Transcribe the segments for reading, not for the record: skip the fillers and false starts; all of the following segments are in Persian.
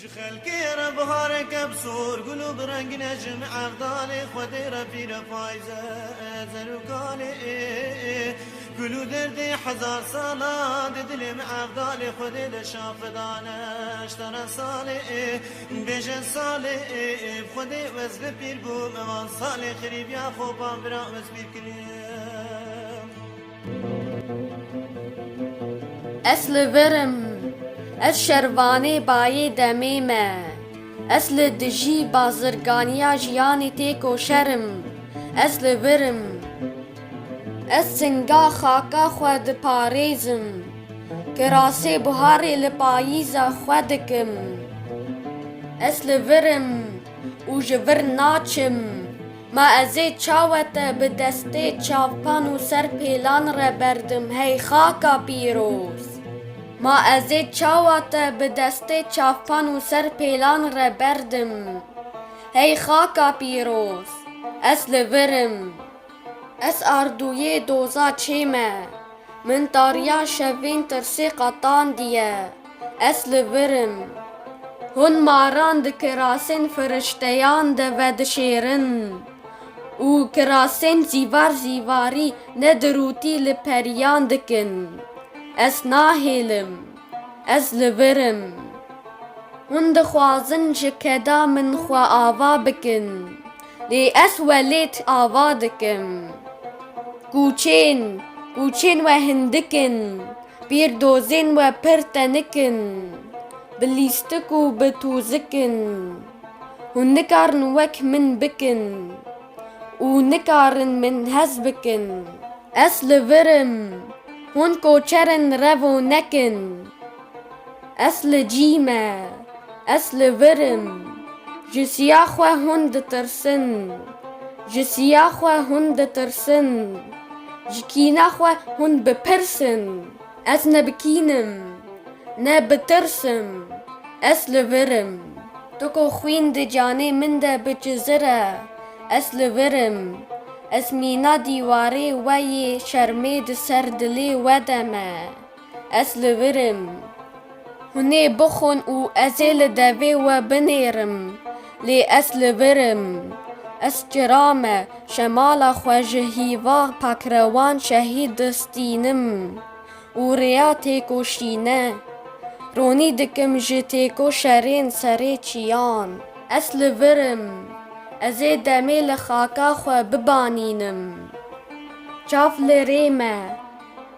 خلقي ربهار كبسور قلوب رنگ نجم عبدالي خدي ربي رفايزة زلوكالي قلو دردي حزار صلاة دلي مع عبدالي خدي لشاف دانا اشترى صالي بيجن صالي خدي وزب بير بو ممان صالي خريب يا خوبان برا وزبير كليم أصل ورم الشرواني باي دميمة أصل دجي بازرگانيا جياني تيكو شرم أصل ورم السنگا خاكا خود پاريزم كراسي بهاري لپايزا خودكم أصل ورم وجور ناچم ما ازي چاوتا بدسته چاوپانو سر پیلان ربردم هی خاكا پیروز ما ازی چاواتا به دسته چافپان و سر پیلان را بردم هی خاکا پیروز اصل ورم اس اردوی دوزا چیمه من تاریا شوین ترسی قطان دیه اصل ورم هن ماران ده کراسین فرشتیان ده و ده شیرن و کراسین زیوار زیواری ندروتی لپریان دکن اس ناهیلم اس لورم هند خوازن جکدا من خوا آوا بکن لی اس ولیت آوا دکم کوچین و هندکن بیر دوزین و پرتنکن بلیستکو بتوزکن هندکارن وک من بکن و نکارن من هزبکن اس لورم هون کوچرن رو نکن اصل جیمه اصل ورم جسیا خو هند ترسن جسیا خو هند ترسن جکینا خو هند بپرسن اس نبکینم نبترسم اصل ورم تکو خوین ده جانه من ده بچزره اصل ورم اسمینا دیواره وی شرمید سردلی ودمه اصل ورم هنه بخون او ازل دوی و بنیرم لی اصل ورم اس جرامه شمال خوژهیوا پکروان شهید دستینم و ریا تیکو شینه رونی دکم جتیکو شرین سری چیان اصل ورم ازی دمی لخاکا خو ببانینم چاف لریمه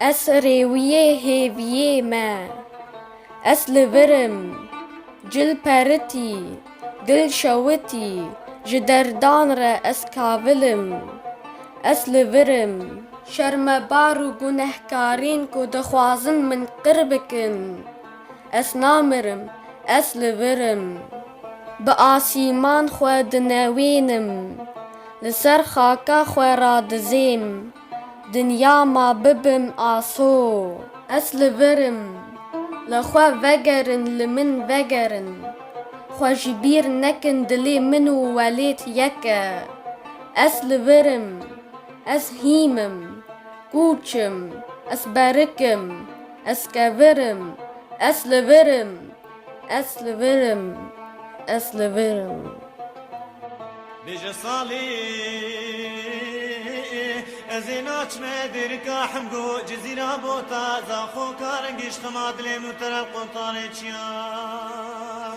اس ریویه هیویه ما اس لورم جل پرتی دل شوتی جدردان را اس کاولم اس لورم شرم بارو گنهکارین کو دخوازن من قربکن اس نامرم اس لورم به آسیمان خو دنوینم لسر خاکا خو را دزیم دنیا ما ببم آسو اصل ورم لخو وگرن لمن وگرن خو جبیر نکن دلی منو ولیت یکه اصل ورم اس هیمم کوچم اس برکم اس کورم اصل ورم اصل ورم اصل ورم بيجي صالي ازيناش مدير كاحم جو جزيرة بوتا زاخو كارنجيش خماد لي متر القنطاني تشيا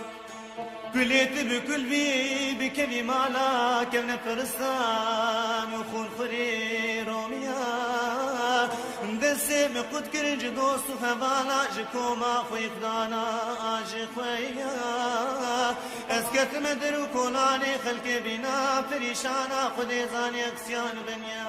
كليت بكل بي بكبي مالا كبنا فرستان وخون خري روميا دسي مقود كرنج دوست فبالا جكوما خوي خدانا آجي خويا اسكت مدر وكولاني خلقي بنا فريشانا خدي زاني اكسيان بنيا